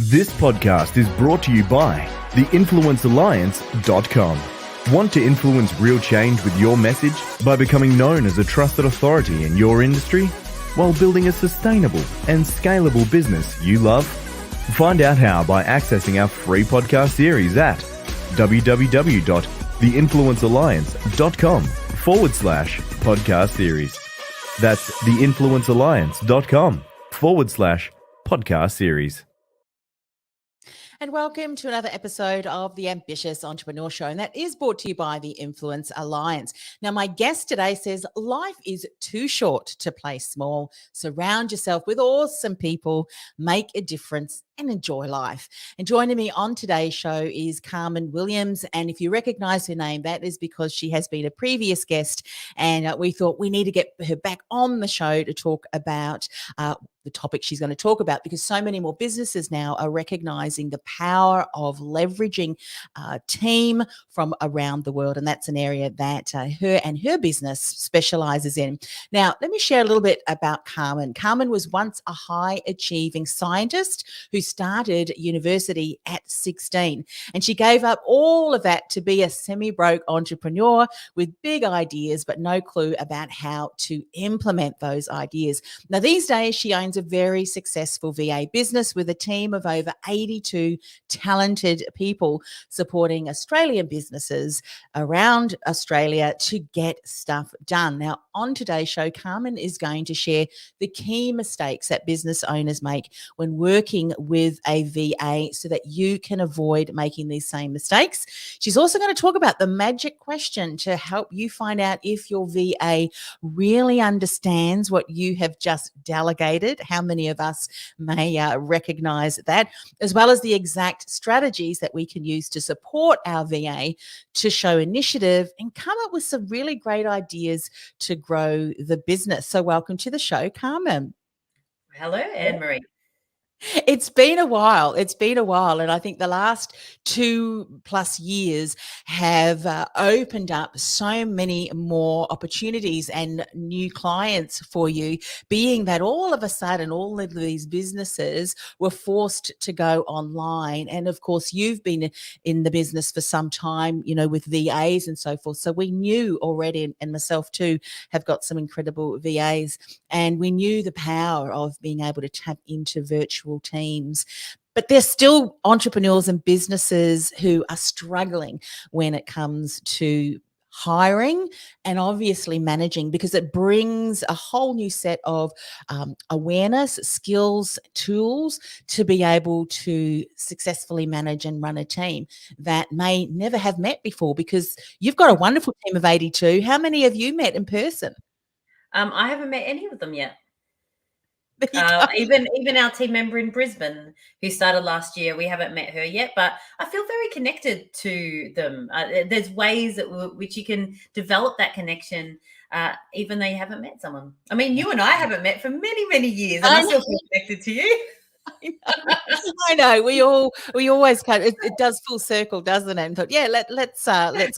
This podcast is brought to you by theinfluencealliance.com. Want to influence real change with your message by becoming known as a trusted authority in your industry while building a sustainable and scalable business you love? Find out how by accessing our free podcast series at www.theinfluencealliance.com/podcast series. That's theinfluencealliance.com/podcast series. And welcome to another episode of the Ambitious Entrepreneur Show, and that is brought to you by the Influence Alliance. Now, my guest today says life is too short to play small. Surround yourself with awesome people, make a difference, and enjoy life. And joining me on today's show is Carmen Williams. And if you recognize her name, that is because she has been a previous guest. And we thought we need to get her back on the show to talk about the topic she's going to talk about, because so many more businesses now are recognizing the power of leveraging a team from around the world. And that's an area that her and her business specializes in. Now, let me share a little bit about Carmen. Carmen was once a high achieving scientist who started university at 16, and she gave up all of that to be a semi-broke entrepreneur with big ideas but no clue about how to implement those ideas. Now, these days she owns a very successful VA business with a team of over 82 talented people supporting Australian businesses around Australia to get stuff done. Now, on today's show, Carmen is going to share the key mistakes that business owners make when working with a VA so that you can avoid making these same mistakes. She's also going to talk about the magic question to help you find out if your VA really understands what you have just delegated. How many of us may recognize that, as well as the exact strategies that we can use to support our VA to show initiative and come up with some really great ideas to grow the business. So welcome to the show, Carmen. Hello, Anne-Marie. It's been a while. And I think the last 2+ years have opened up so many more opportunities and new clients for you, being that all of a sudden, all of these businesses were forced to go online. And of course, you've been in the business for some time, with VAs and so forth. So we knew already, and myself too, have got some incredible VAs, and we knew the power of being able to tap into virtual teams. But there's still entrepreneurs and businesses who are struggling when it comes to hiring and obviously managing, because it brings a whole new set of awareness, skills, tools to be able to successfully manage and run a team that may never have met before, because you've got a wonderful team of 82. How many have you met in person? I haven't met any of them yet. Even our team member in Brisbane who started last year, we haven't met her yet, but I feel very connected to them. There's ways which you can develop that connection, even though you haven't met someone. I mean, you and I haven't met for many, many years, and I still feel connected to you. I know. We always kind of, it does full circle, doesn't it? And thought, yeah, let's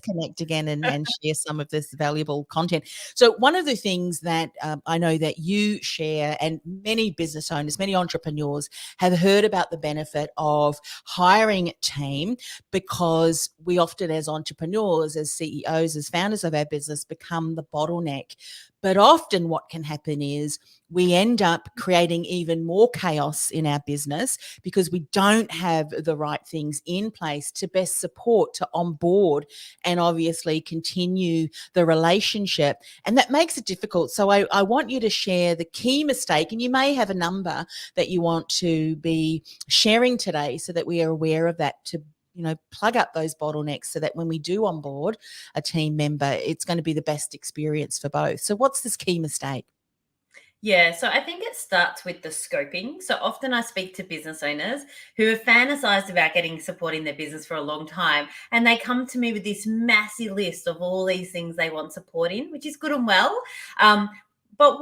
connect again and share some of this valuable content. So one of the things that I know that you share, and many business owners, many entrepreneurs have heard about the benefit of hiring a team, because we often, as entrepreneurs, as CEOs, as founders of our business, become the bottleneck. But often what can happen is we end up creating even more chaos in our business because we don't have the right things in place to best support, to onboard, and obviously continue the relationship. And that makes it difficult. So I want you to share the key mistake, and you may have a number that you want to be sharing today so that we are aware of that, to plug up those bottlenecks so that when we do onboard a team member, it's going to be the best experience for both. So what's this key mistake? Yeah, so I think it starts with the scoping. So often I speak to business owners who have fantasized about supporting their business for a long time, and they come to me with this massive list of all these things they want support in, which is good and well. But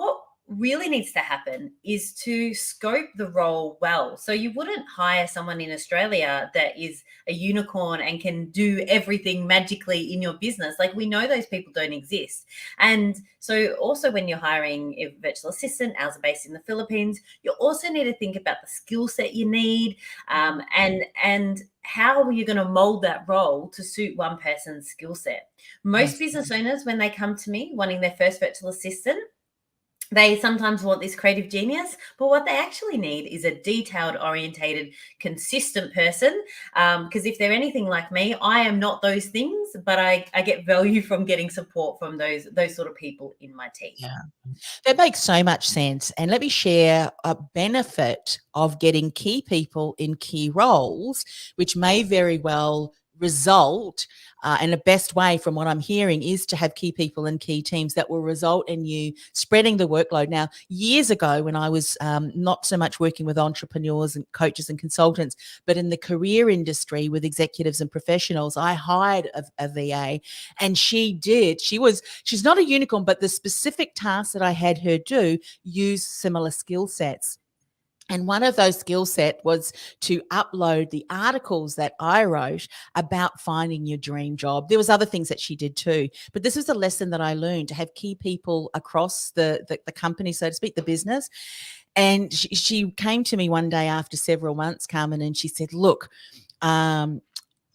really needs to happen is to scope the role well. So you wouldn't hire someone in Australia that is a unicorn and can do everything magically in your business. Like, we know those people don't exist. And so also when you're hiring a virtual assistant, ours are based in the Philippines, you also need to think about the skill set you need, and how are you going to mold that role to suit one person's skill set. Most business owners, when they come to me wanting their first virtual assistant, they sometimes want this creative genius, but what they actually need is a detailed, orientated, consistent person. Because if they're anything like me, I am not those things, but I get value from getting support from those sort of people in my team. Yeah, that makes so much sense. And let me share a benefit of getting key people in key roles, which may very well result, and the best way from what I'm hearing is to have key people in key teams that will result in you spreading the workload. Now, years ago, when I was not so much working with entrepreneurs and coaches and consultants, but in the career industry with executives and professionals, I hired a VA, and she's not a unicorn, but the specific tasks that I had her do use similar skill sets. And one of those skill set was to upload the articles that I wrote about finding your dream job. There was other things that she did too, but this was a lesson that I learned, to have key people across the company, so to speak, the business. And she came to me one day after several months, Carmen, and she said, look,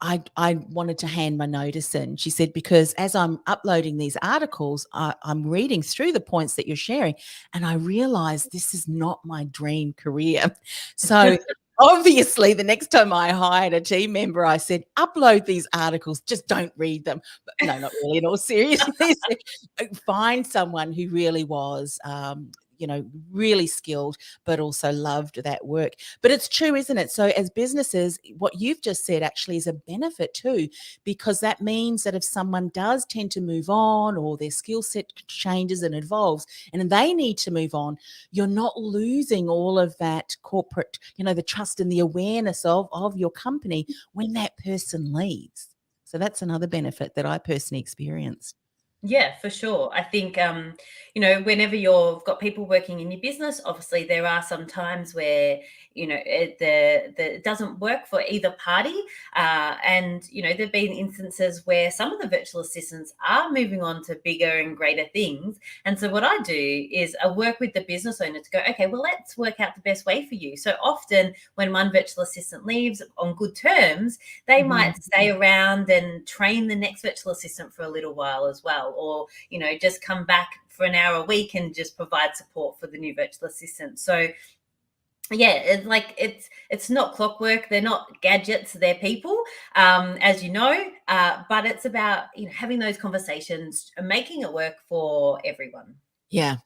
I wanted to hand my notice in. She said, because as I'm uploading these articles, I'm reading through the points that you're sharing, and I realized this is not my dream career. So obviously, the next time I hired a team member, I said, upload these articles, just don't read them. But no, not really, in all seriousness. Find someone who really was really skilled, but also loved that work. But it's true, isn't it? So as businesses, what you've just said actually is a benefit too, because that means that if someone does tend to move on, or their skill set changes and evolves, and they need to move on, you're not losing all of that corporate, the trust and the awareness of your company when that person leaves. So that's another benefit that I personally experienced. Yeah, for sure. I think, whenever you've got people working in your business, obviously there are some times where, it doesn't work for either party. And, there've been instances where some of the virtual assistants are moving on to bigger and greater things. And so what I do is I work with the business owner to go, okay, well, let's work out the best way for you. So often when one virtual assistant leaves on good terms, they might stay around and train the next virtual assistant for a little while as well. Or, just come back for an hour a week and just provide support for the new virtual assistant. So yeah, it's not clockwork. They're not gadgets. They're people, as you know. But it's about having those conversations and making it work for everyone. Yeah.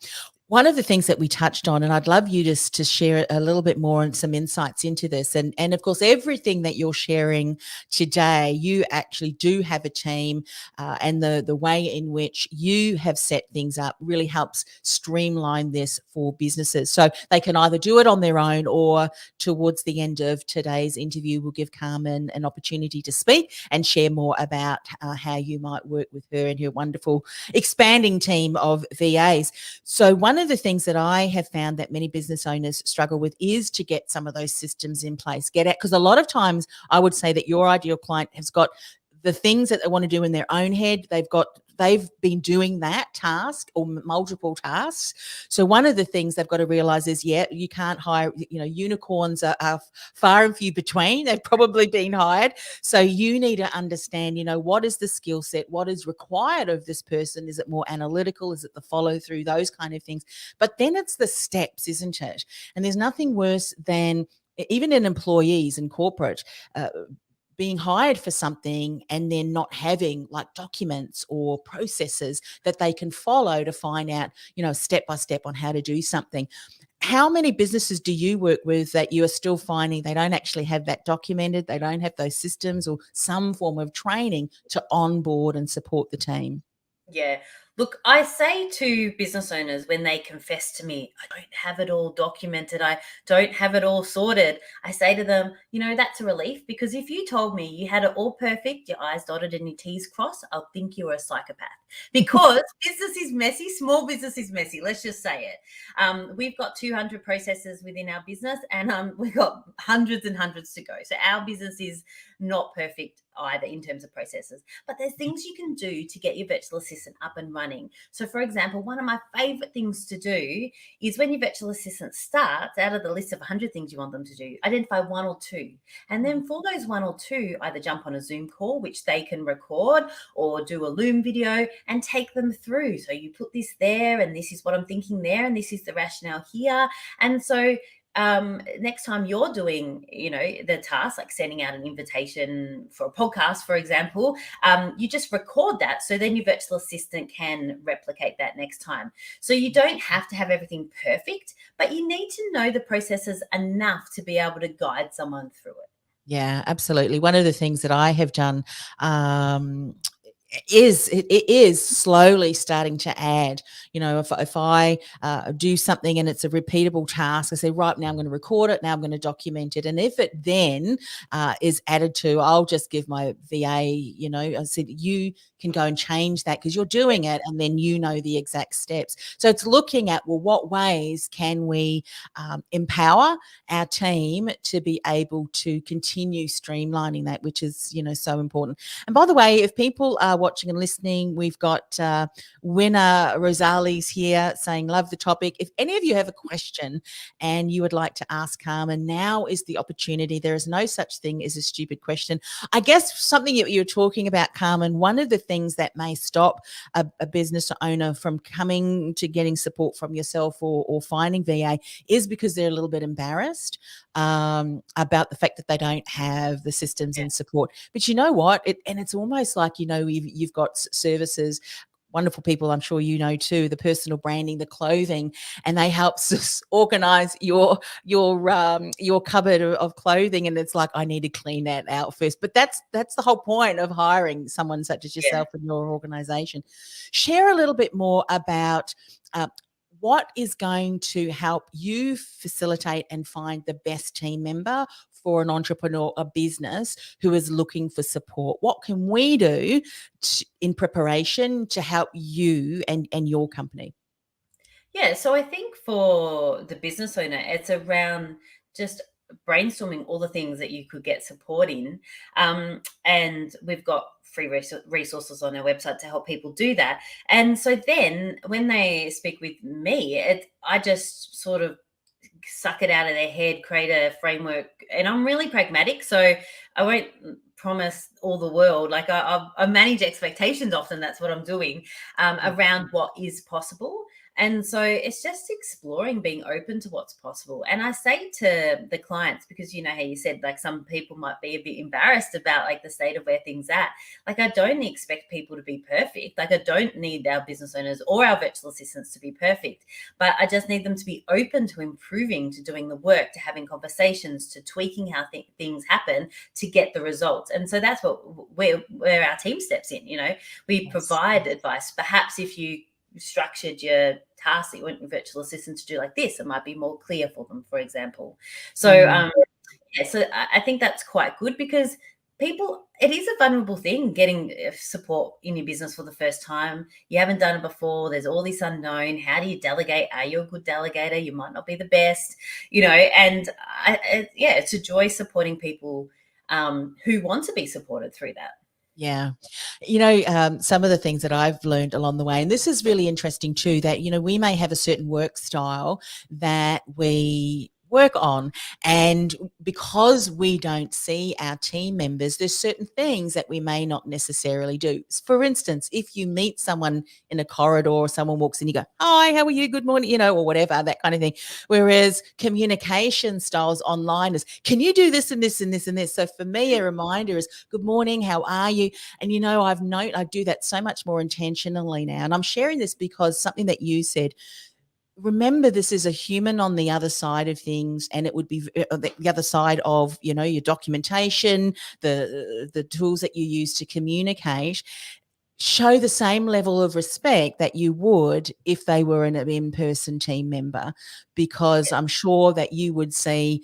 One of the things that we touched on, and I'd love you just to share a little bit more and some insights into this. And of course, everything that you're sharing today, you actually do have a team, and the way in which you have set things up really helps streamline this for businesses. So they can either do it on their own, or towards the end of today's interview, we'll give Carmen an opportunity to speak and share more about how you might work with her and her wonderful expanding team of VAs. So one of the things that I have found that many business owners struggle with is to get some of those systems in place. Because a lot of times I would say that your ideal client has got the things that they want to do in their own head. They've been doing that task or multiple tasks. So one of the things they've got to realize is, you can't hire, unicorns are far and few between. They've probably been hired. So you need to understand, what is the skill set? What is required of this person? Is it more analytical? Is it the follow through? Those kind of things. But then it's the steps, isn't it? And there's nothing worse than, even in employees and corporate, being hired for something and then not having like documents or processes that they can follow to find out, step by step on how to do something. How many businesses do you work with that you are still finding they don't actually have that documented? They don't have those systems or some form of training to onboard and support the team? Yeah. Look, I say to business owners when they confess to me, I don't have it all documented, I don't have it all sorted. I say to them, that's a relief, because if you told me you had it all perfect, your I's dotted and your T's crossed, I'll think you were a psychopath. Because business is messy, small business is messy. Let's just say it. We've got 200 processes within our business, and we've got hundreds and hundreds to go. So our business is not perfect either in terms of processes, but there's things you can do to get your virtual assistant up and running. So for example, one of my favorite things to do is when your virtual assistant starts, out of the list of 100 things you want them to do, identify one or two. And then for those one or two, either jump on a Zoom call, which they can record, or do a Loom video and take them through. So you put this there, and this is what I'm thinking there, and this is the rationale here. And so next time you're doing, the task, like sending out an invitation for a podcast, for example, you just record that. So then your virtual assistant can replicate that next time. So you don't have to have everything perfect, but you need to know the processes enough to be able to guide someone through it. Yeah, absolutely. One of the things that I have done is slowly starting to add, if I do something and it's a repeatable task, I say, right, now I'm going to record it, now I'm going to document it. And if it then is added to, I'll just give my VA, I said, you can go and change that because you're doing it, and then the exact steps. So it's looking at, well, what ways can we empower our team to be able to continue streamlining that, which is, so important. And by the way, if people are watching and listening, we've got Winner Rosales here saying, love the topic. If any of you have a question and you would like to ask Carmen, now is the opportunity. There is no such thing as a stupid question. I guess something that you're talking about, Carmen, one of the things that may stop a business owner from coming to getting support from yourself or finding VA is because they're a little bit embarrassed about the fact that they don't have the systems and support. But you know what? It's almost like, you've got services, wonderful people, I'm sure too, the personal branding, the clothing, and they help organize your cupboard of clothing. And it's like, I need to clean that out first. But that's the whole point of hiring someone such as yourself in your organization. Share a little bit more about what is going to help you facilitate and find the best team member for an entrepreneur, a business who is looking for support. What can we do in preparation to help you and your company? Yeah, so I think for the business owner, it's around just brainstorming all the things that you could get support in. And we've got free resources on our website to help people do that. And so then when they speak with me, I just sort of suck it out of their head, create a framework. And I'm really pragmatic, so I won't promise all the world. Like I manage expectations often. That's what I'm doing around what is possible. And so it's just exploring, being open to what's possible. And I say to the clients, because how you said, like, some people might be a bit embarrassed about like the state of where things at. Like, I don't expect people to be perfect. Like, I don't need our business owners or our virtual assistants to be perfect, but I just need them to be open to improving, to doing the work, to having conversations, to tweaking how things happen to get the results. And so that's where our team steps in. We provide advice. Perhaps if you structured your task that you want your virtual assistant to do like this, it might be more clear for them, for example. So so I think that's quite good, because it is a vulnerable thing getting support in your business for the first time. You haven't done it before. There's all this unknown. How do you delegate? Are you a good delegator? You might not be the best, and it's a joy supporting people who want to be supported through that. Yeah. Some of the things that I've learned along the way, and this is really interesting too, that, we may have a certain work style that we work on, and because we don't see our team members, there's certain things that we may not necessarily do. For instance, if you meet someone in a corridor or someone walks in, you go, hi, how are you, good morning, or whatever, that kind of thing. Whereas communication styles online is, can you do this and this and this and this? So for me, a reminder is, good morning, how are you? And I do that so much more intentionally now. And I'm sharing this because something that you said, remember, this is a human on the other side of things, and it would be the other side of, your documentation, the tools that you use to communicate. show the same level of respect that you would if they were an in-person team member, because I'm sure that you would see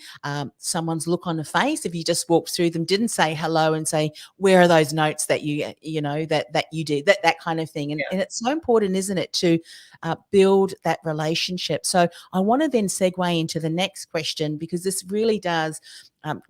someone's look on the face if you just walked through them, didn't say hello and say, where are those notes that that you did, that kind of thing. And it's so important, isn't it, to build that relationship. So I want to then segue into the next question, because this really does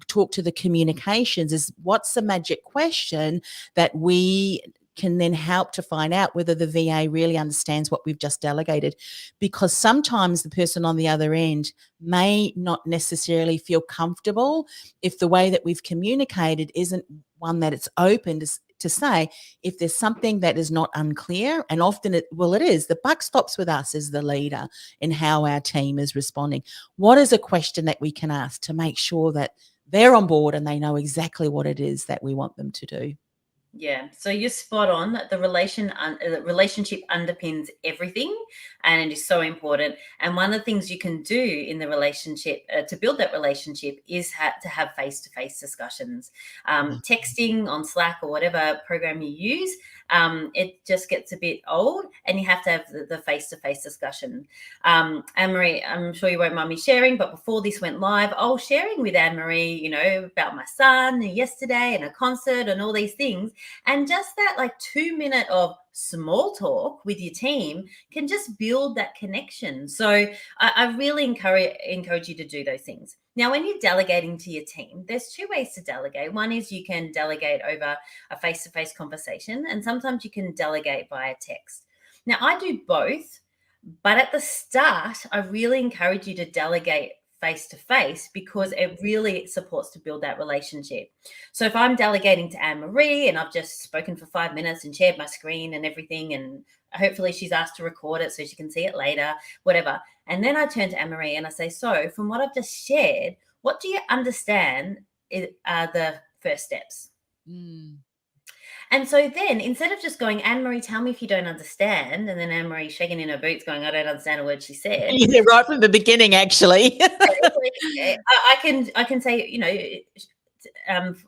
talk to the communications, is what's the magic question that we can then help to find out whether the VA really understands what we've just delegated. Because sometimes the person on the other end may not necessarily feel comfortable if the way that we've communicated isn't one that it's open to say if there's something that is not unclear. And often it is. The buck stops with us as the leader in how our team is responding. What is a question that we can ask to make sure that they're on board and they know exactly what it is that we want them to do? Yeah, so you're spot on. The relationship underpins everything, and it is so important. And one of the things you can do in the relationship to build that relationship is to have face-to-face discussions. Texting on Slack or whatever program you use, it just gets a bit old, and you have to have the face-to-face discussion. Anne-Marie, I'm sure you won't mind me sharing, but before this went live, I was sharing with Anne-Marie, about my son yesterday and a concert and all these things. And just that 2-minute of small talk with your team can just build that connection. So I really encourage you to do those things. Now, when you're delegating to your team, there's two ways to delegate. One is you can delegate over a face-to-face conversation, and sometimes you can delegate via text. Now, I do both, but at the start, I really encourage you to delegate face-to-face because it really supports to build that relationship. So if I'm delegating to Anne-Marie and I've just spoken for 5 minutes and shared my screen and everything, and hopefully she's asked to record it so she can see it later, whatever. And then I turn to Anne-Marie and I say, so from what I've just shared, what do you understand are the first steps? And so then instead of just going, Anne-Marie, tell me if you don't understand, and then Anne-Marie shaking in her boots going, I don't understand a word she said. Yeah, right from the beginning, actually. I can say,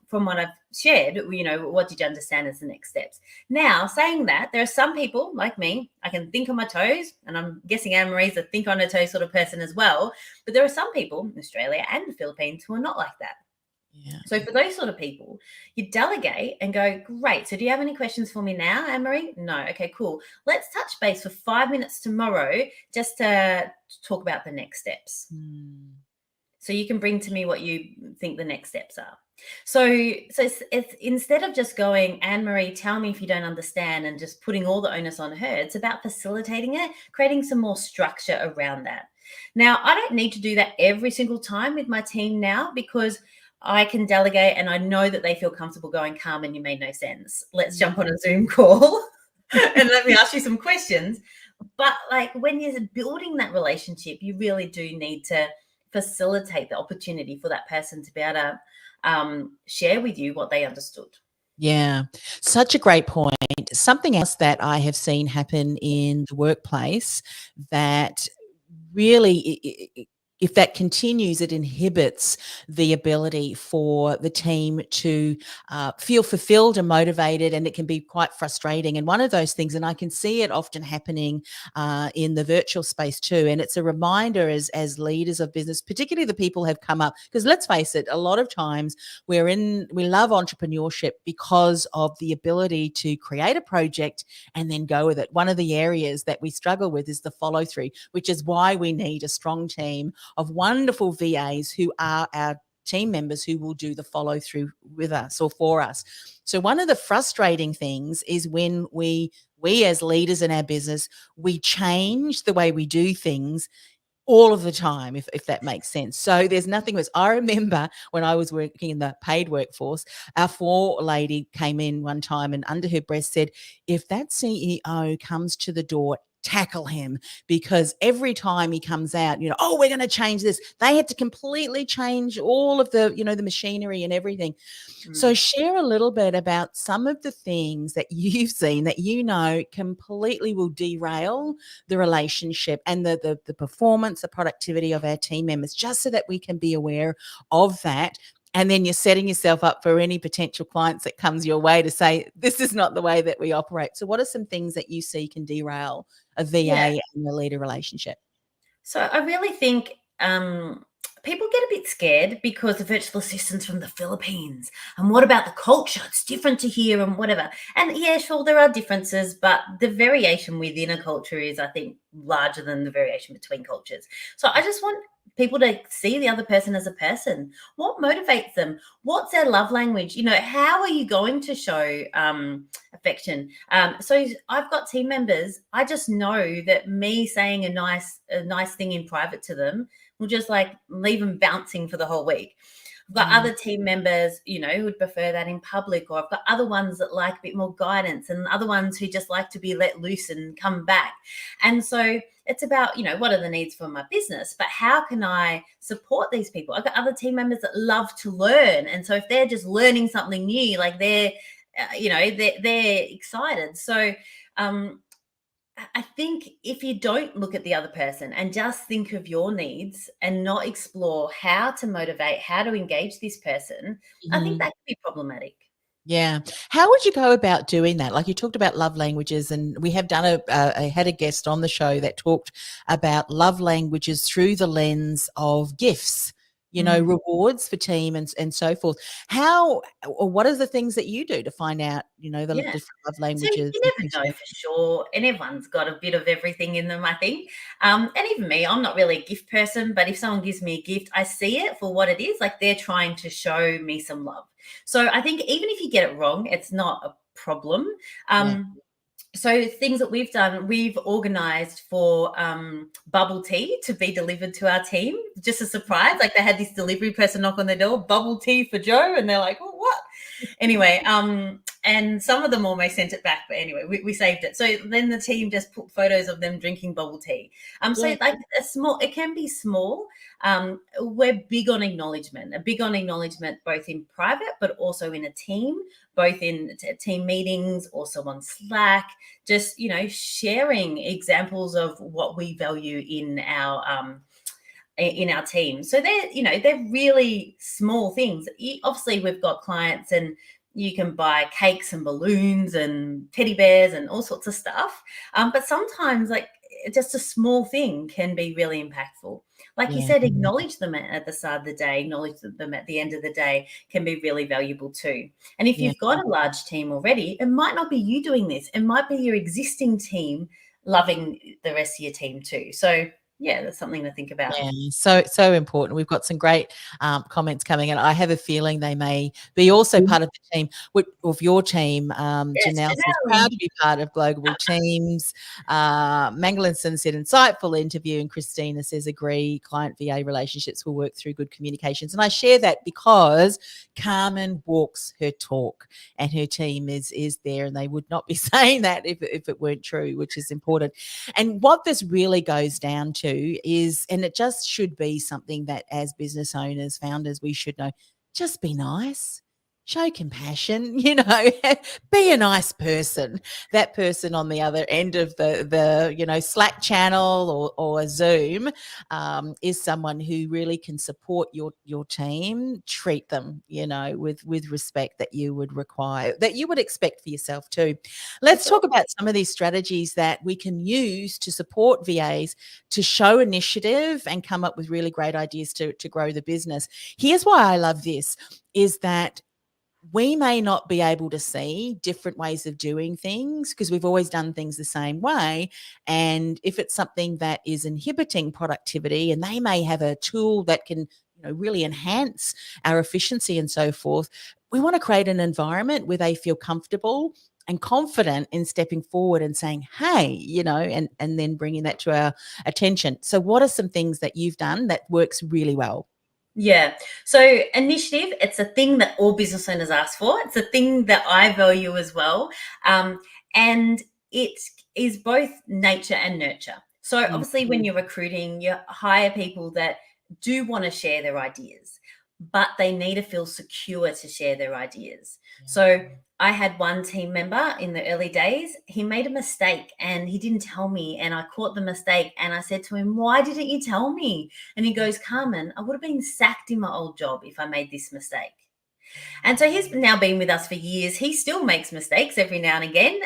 from what I've shared, what did you understand as the next steps? Now, saying that, there are some people like me, I can think on my toes, and I'm guessing Anne-Marie's a think on her toes sort of person as well. But there are some people in Australia and the Philippines who are not like that. Yeah. So for those sort of people, you delegate and go, great. So do you have any questions for me now, Anne-Marie? No. Okay, cool. Let's touch base for 5 minutes tomorrow just to talk about the next steps. So you can bring to me what you think the next steps are. So it's instead of just going, Anne-Marie, tell me if you don't understand, and just putting all the onus on her, it's about facilitating it, creating some more structure around that. Now, I don't need to do that every single time with my team now, because I can delegate and I know that they feel comfortable going, Carmen, you made no sense. Let's jump on a Zoom call and let me ask you some questions. But when you're building that relationship, you really do need to facilitate the opportunity for that person to be able to share with you what they understood. Yeah, such a great point. Something else that I have seen happen in the workplace that really, if that continues, it inhibits the ability for the team to feel fulfilled and motivated, and it can be quite frustrating. And one of those things, and I can see it often happening in the virtual space too, and it's a reminder as leaders of business, particularly the people who have come up, because let's face it, a lot of times we love entrepreneurship because of the ability to create a project and then go with it. One of the areas that we struggle with is the follow through, which is why we need a strong team of wonderful VAs who are our team members who will do the follow through with us or for us. So one of the frustrating things is when we as leaders in our business, we change the way we do things all of the time, if that makes sense. So there's nothing worse. I remember when I was working in the paid workforce, our floor lady came in one time and under her breath said, if that CEO comes to the door, tackle him, because every time he comes out, oh, we're going to change this. They had to completely change all of the, the machinery and everything. So share a little bit about some of the things that you've seen that completely will derail the relationship and the performance, the productivity of our team members, just so that we can be aware of that And then you're setting yourself up for any potential clients that comes your way to say, this is not the way that we operate. So what are some things that you see can derail a VA Yeah. and a leader relationship? So I really think people get a bit scared because the virtual assistant's from the Philippines. And what about the culture? It's different to here and whatever. And yeah, sure, there are differences, but the variation within a culture is, I think, larger than the variation between cultures. So I just want people to see the other person as a person. What motivates them? What's their love language? How are you going to show affection? So I've got team members. I just know that me saying a nice thing in private to them will just leave them bouncing for the whole week. I've got other team members, who would prefer that in public, or I've got other ones that like a bit more guidance, and other ones who just like to be let loose and come back. And so it's about, what are the needs for my business, but how can I support these people? I've got other team members that love to learn. And so if they're just learning something new, they're excited. So, I think if you don't look at the other person and just think of your needs and not explore how to motivate, how to engage this person, I think that could be problematic. Yeah. How would you go about doing that? Like you talked about love languages, and we have done I had a guest on the show that talked about love languages through the lens of gifts, rewards for team and so forth. How, or what are the things that you do to find out, the Yeah. different love So languages? you never know for sure, and everyone's got a bit of everything in them, I think. And even me, I'm not really a gift person, but if someone gives me a gift, I see it for what it is. They're trying to show me some love. So I think even if you get it wrong, it's not a problem. Yeah. So things that we've done, we've organised for bubble tea to be delivered to our team, just a surprise. They had this delivery person knock on their door, bubble tea for Joe, and they're like, "Oh, what?" Anyway, and some of them almost sent it back, but anyway, we saved it. So then the team just put photos of them drinking bubble tea. So it can be small. We're big on acknowledgement, both in private, but also in a team, both in team meetings, also on Slack, just, sharing examples of what we value in our team. So they're really small things. Obviously, we've got clients and you can buy cakes and balloons and teddy bears and all sorts of stuff. But sometimes just a small thing can be really impactful. You said, acknowledge them at the start of the day, acknowledge them at the end of the day can be really valuable too. And if you've got a large team already, it might not be you doing this. It might be your existing team loving the rest of your team too. So yeah, that's something to think about. Yeah, so important. We've got some great comments coming in. I have a feeling they may be also part of the team, of your team. Janelle says, proud to be part of Global Teams. Mangalinson said, insightful interview. And Christina says, agree, client VA relationships will work through good communications. And I share that because Carmen walks her talk and her team is there, and they would not be saying that if it weren't true, which is important. And what this really goes down to is, and it just should be something that as business owners, founders, we should know, just be nice. Show compassion, be a nice person. That person on the other end of the Slack channel or a Zoom is someone who really can support your team. Treat them, with respect that you would require, that you would expect for yourself too. Let's talk about some of these strategies that we can use to support VAs to show initiative and come up with really great ideas to grow the business. Here's why I love this, is that we may not be able to see different ways of doing things because we've always done things the same way. And if it's something that is inhibiting productivity, and they may have a tool that can, really enhance our efficiency and so forth, we want to create an environment where they feel comfortable and confident in stepping forward and saying, hey, and then bringing that to our attention. So what are some things that you've done that works really well? Yeah. So initiative, it's a thing that all business owners ask for. It's a thing that I value as well. And it is both nature and nurture. So obviously when you're recruiting, you hire people that do want to share their ideas. but they need to feel secure to share their ideas. So I had one team member in the early days, he made a mistake and he didn't tell me, and I caught the mistake and I said to him, "Why didn't you tell me?" And he goes, "Carmen, I would have been sacked in my old job if I made this mistake." And so he's now been with us for years. He still makes mistakes every now and again,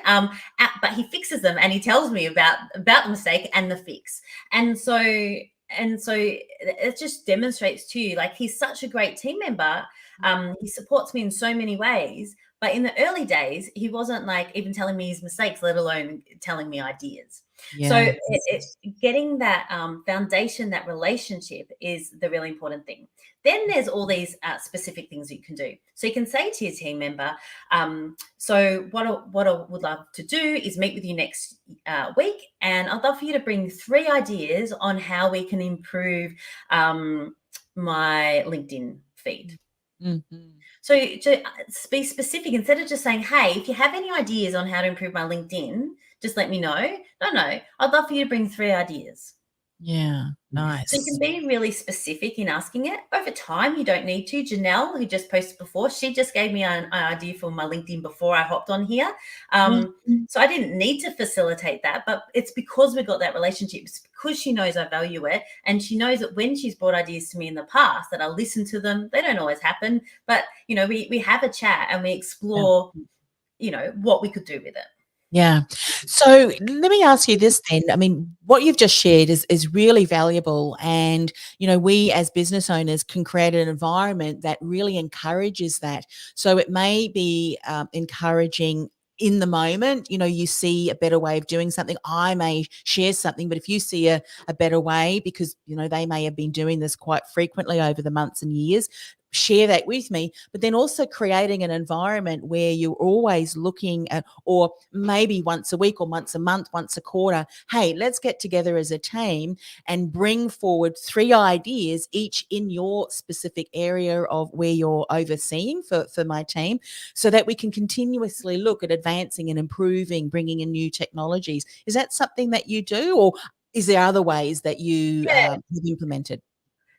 but he fixes them and he tells me about the mistake and the fix. And so it just demonstrates to you, like, he's such a great team member. He supports me in so many ways. But in the early days, he wasn't like even telling me his mistakes, let alone telling me ideas. So getting that foundation, that relationship is the really important thing. Then there's all these specific things that you can do. So you can say to your team member, so what I would love to do is meet with you next week, and I'd love for you to bring 3 ideas on how we can improve my LinkedIn feed. Mm-hmm. So to be specific, instead of just saying, "Hey, if you have any ideas on how to improve my LinkedIn, just let me know." No, I'd love for you to bring 3 ideas. Yeah, nice. So you can be really specific in asking it. Over time, you don't need to. Janelle, who just posted before, she just gave me an idea for my LinkedIn before I hopped on here. So I didn't need to facilitate that, but it's because we got that relationship. It's because she knows I value it, and she knows that when she's brought ideas to me in the past, that I listen to them. They don't always happen, but we have a chat and we explore, what we could do with it. Yeah. So let me ask you this then. I mean, what you've just shared is really valuable. And, we as business owners can create an environment that really encourages that. So it may be encouraging in the moment, you see a better way of doing something. I may share something, but if you see a better way, because, they may have been doing this quite frequently over the months and years, share that with me. But then also creating an environment where you're always looking at, or maybe once a week or once a month, once a quarter, hey, let's get together as a team and bring forward 3 ideas, each in your specific area of where you're overseeing for my team, so that we can continuously look at advancing and improving, bringing in new technologies. Is that something that you do, or is there other ways that you have implemented?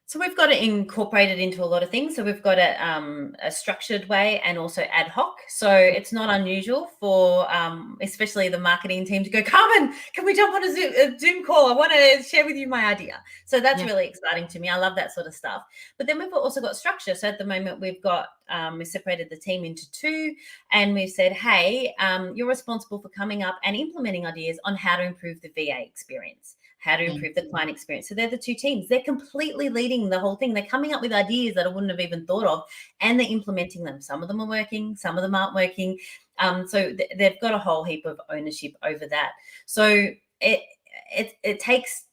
So we've got it incorporated into a lot of things. So we've got it a structured way and also ad hoc. So it's not unusual for especially the marketing team to go, "Carmen, can we jump on a Zoom call? I want to share with you my idea." So that's really exciting to me. I love that sort of stuff. But then we've also got structure. So at the moment we've got we separated the team into 2, and we've said, "Hey, you're responsible for coming up and implementing ideas on how to improve the VA experience, how to improve the client experience." So they're the 2 teams. They're completely leading the whole thing. They're coming up with ideas that I wouldn't have even thought of, and they're implementing them. Some of them are working, some of them aren't working. So they've got a whole heap of ownership over that. So it takes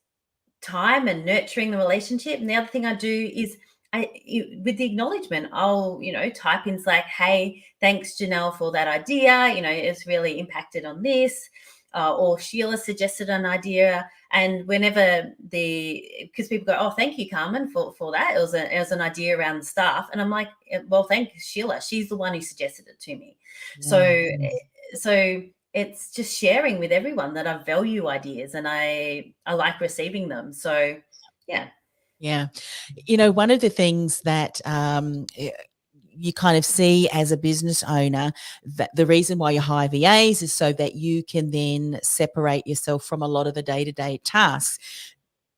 time and nurturing the relationship. And the other thing I do is with the acknowledgement, I'll, type in Slack, "Hey, thanks Janelle for that idea. It's really impacted on this." Or Sheila suggested an idea, and whenever because people go, "Oh, thank you, Carmen, for that. It was an idea around the staff," and I'm like, "Well, thank you, Sheila. She's the one who suggested it to me." So it's just sharing with everyone that I value ideas and I like receiving them. So yeah. Yeah. One of the things that you kind of see as a business owner, that the reason why you hire VAs is so that you can then separate yourself from a lot of the day-to-day tasks.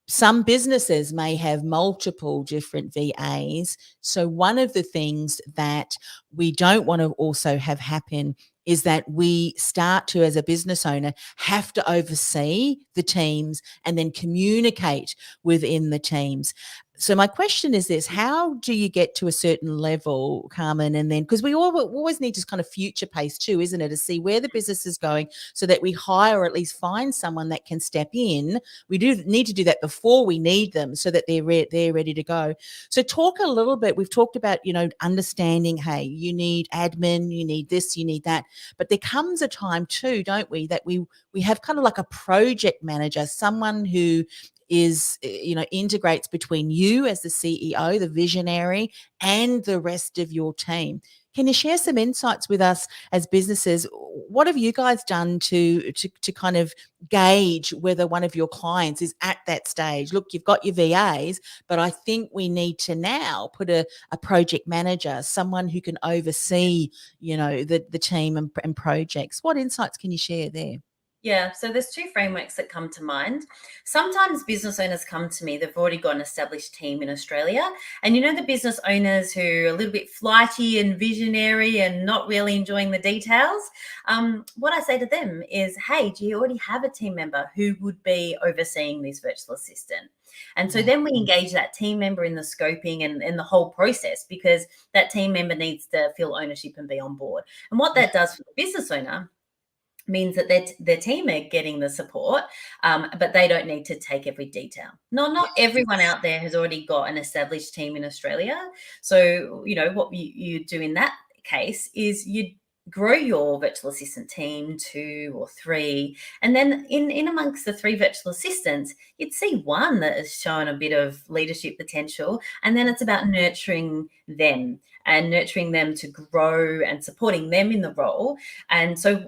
Some businesses may have multiple different VAs. So one of the things that we don't want to also have happen is that we start to, as a business owner, have to oversee the teams and then communicate within the teams. So my question is this: how do you get to a certain level, Carmen? And then, because we always need to kind of future pace too, isn't it, to see where the business is going, so that we hire or at least find someone that can step in. We do need to do that before we need them, so that they're ready to go. So talk a little bit. We've talked about, understanding, hey, you need admin, you need this, you need that. But there comes a time too, don't we, that we have kind of like a project manager, someone who integrates between you as the CEO, the visionary, and the rest of your team. Can you share some insights with us as businesses? What have you guys done to kind of gauge whether one of your clients is at that stage? Look, you've got your VAs, but I think we need to now put a project manager, someone who can oversee, the team and projects. What insights can you share there? Yeah, so there's two frameworks that come to mind. Sometimes business owners come to me, they've already got an established team in Australia. And the business owners who are a little bit flighty and visionary and not really enjoying the details. What I say to them is, hey, do you already have a team member who would be overseeing this virtual assistant? And so then we engage that team member in the scoping and the whole process, because that team member needs to feel ownership and be on board. And what that does for the business owner means that their team are getting the support, but they don't need to take every detail. Not everyone out there has already got an established team in Australia. So, what you do in that case is you grow your virtual assistant team 2 or 3, and then in amongst the 3 virtual assistants, you'd see one that has shown a bit of leadership potential, and then it's about nurturing them to grow and supporting them in the role. And so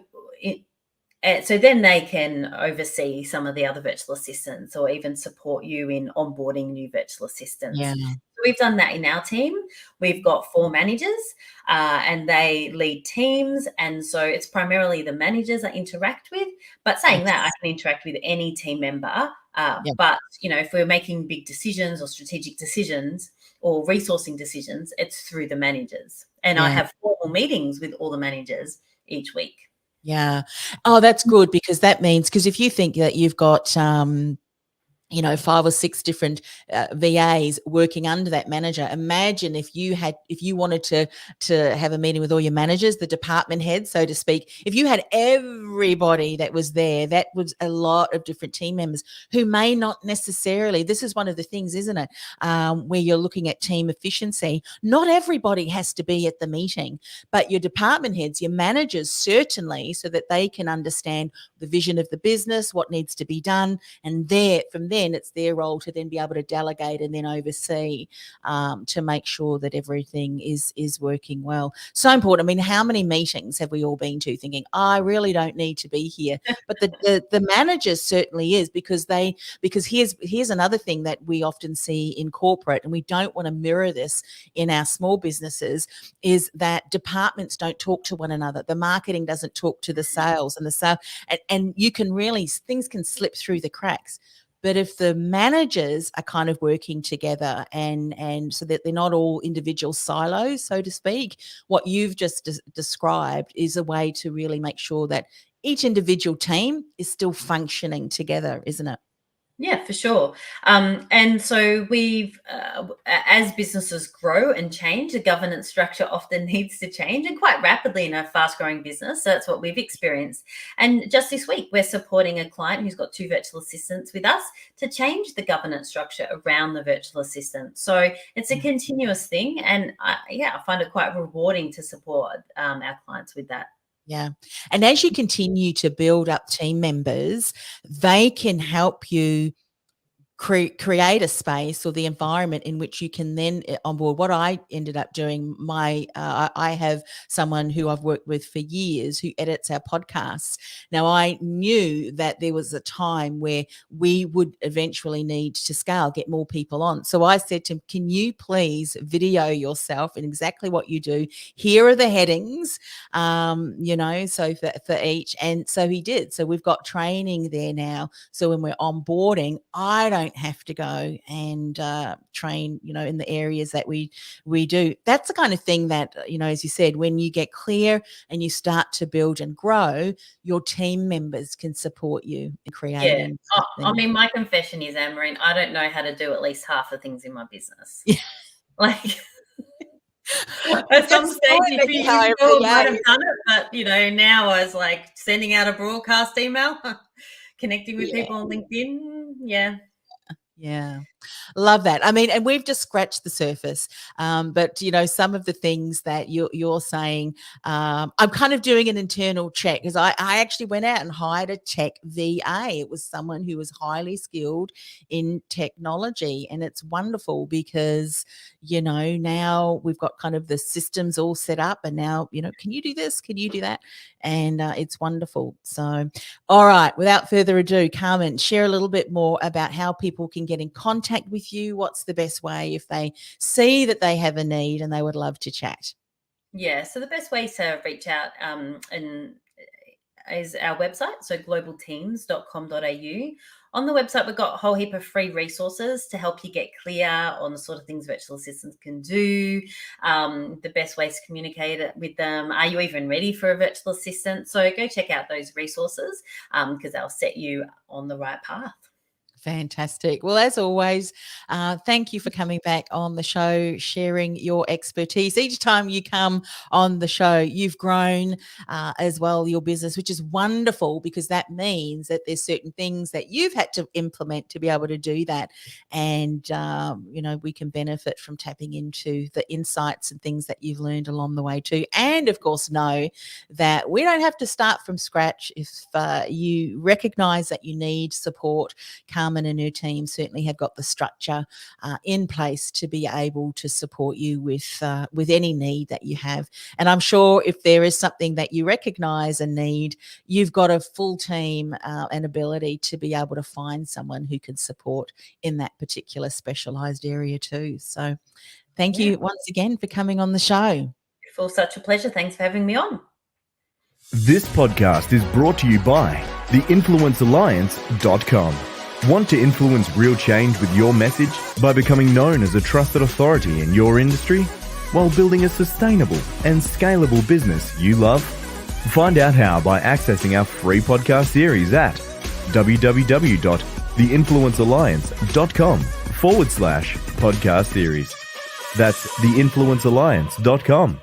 then they can oversee some of the other virtual assistants, or even support you in onboarding new virtual assistants. Yeah. So we've done that in our team. We've got 4 managers, and they lead teams. And so it's primarily the managers I interact with. But saying that, I can interact with any team member. But, if we're making big decisions or strategic decisions or resourcing decisions, it's through the managers. And I have formal meetings with all the managers each week. Yeah. Oh, that's good, because that means, because if you think that you've got 5 or 6 different VAs working under that manager. Imagine if you wanted to have a meeting with all your managers, the department heads, so to speak. If you had everybody that was there, that was a lot of different team members who may not necessarily. This is one of the things, isn't it? Where you're looking at team efficiency. Not everybody has to be at the meeting, but your department heads, your managers, certainly, so that they can understand the vision of the business, what needs to be done, and from there. It's their role to then be able to delegate and then oversee, to make sure that everything is working well. So important. I mean, how many meetings have we all been to thinking, I really don't need to be here? But the managers certainly is, because here's another thing that we often see in corporate, and we don't want to mirror this in our small businesses, is that departments don't talk to one another. The marketing doesn't talk to the sales, and you can really, things can slip through the cracks. But if the managers are kind of working together and so that they're not all individual silos, so to speak, what you've just described is a way to really make sure that each individual team is still functioning together, isn't it? Yeah, for sure. And so we've, as businesses grow and change, the governance structure often needs to change, and quite rapidly in a fast-growing business. So that's what we've experienced. And just this week, we're supporting a client who's got 2 virtual assistants with us to change the governance structure around the virtual assistant. So it's a continuous thing, and I find it quite rewarding to support our clients with that. Yeah. And as you continue to build up team members, they can help you create a space or the environment in which you can then onboard. What I ended up doing, I have someone who I've worked with for years who edits our podcasts. Now, I knew that there was a time where we would eventually need to scale, get more people on. So I said to him, can you please video yourself and exactly what you do? Here are the headings, so for each. And so he did. So we've got training there now. So when we're onboarding, I don't have to go and train, in the areas that we do. That's the kind of thing that, as you said, when you get clear and you start to build and grow, your team members can support you in creating. Yeah. I mean, my confession is, Anne-Marie, I don't know how to do at least half the things in my business. Yeah. Like, at some stage, if you might have done it, but now I was like sending out a broadcast email, connecting with people on LinkedIn. Yeah. Yeah. Love that. I mean, and we've just scratched the surface. But some of the things that you're saying, I'm kind of doing an internal check because I actually went out and hired a tech VA. It was someone who was highly skilled in technology. And it's wonderful because, now we've got kind of the systems all set up and now, can you do this? Can you do that? And it's wonderful. So, all right, without further ado, Carmen, share a little bit more about how people can get in contact with you. What's the best way if they see that they have a need and they would love to chat? Yeah, so the best way to reach out is our website, so globalteams.com.au. On the website, we've got a whole heap of free resources to help you get clear on the sort of things virtual assistants can do, the best ways to communicate with them. Are you even ready for a virtual assistant? So go check out those resources because they'll set you on the right path. Fantastic. Well, as always, thank you for coming back on the show, sharing your expertise. Each time you come on the show, you've grown as well your business, which is wonderful because that means that there's certain things that you've had to implement to be able to do that. And, we can benefit from tapping into the insights and things that you've learned along the way too. And, of course, know that we don't have to start from scratch. If you recognize that you need support, Carmen and her team certainly have got the structure in place to be able to support you with any need that you have. And I'm sure if there is something that you recognise a need, you've got a full team and ability to be able to find someone who can support in that particular specialised area too. So thank you once again for coming on the show. It was such a pleasure. Thanks for having me on. This podcast is brought to you by theinfluencealliance.com. Want to influence real change with your message by becoming known as a trusted authority in your industry while building a sustainable and scalable business you love? Find out how by accessing our free podcast series at www.theinfluencealliance.com/podcast series. That's theinfluencealliance.com.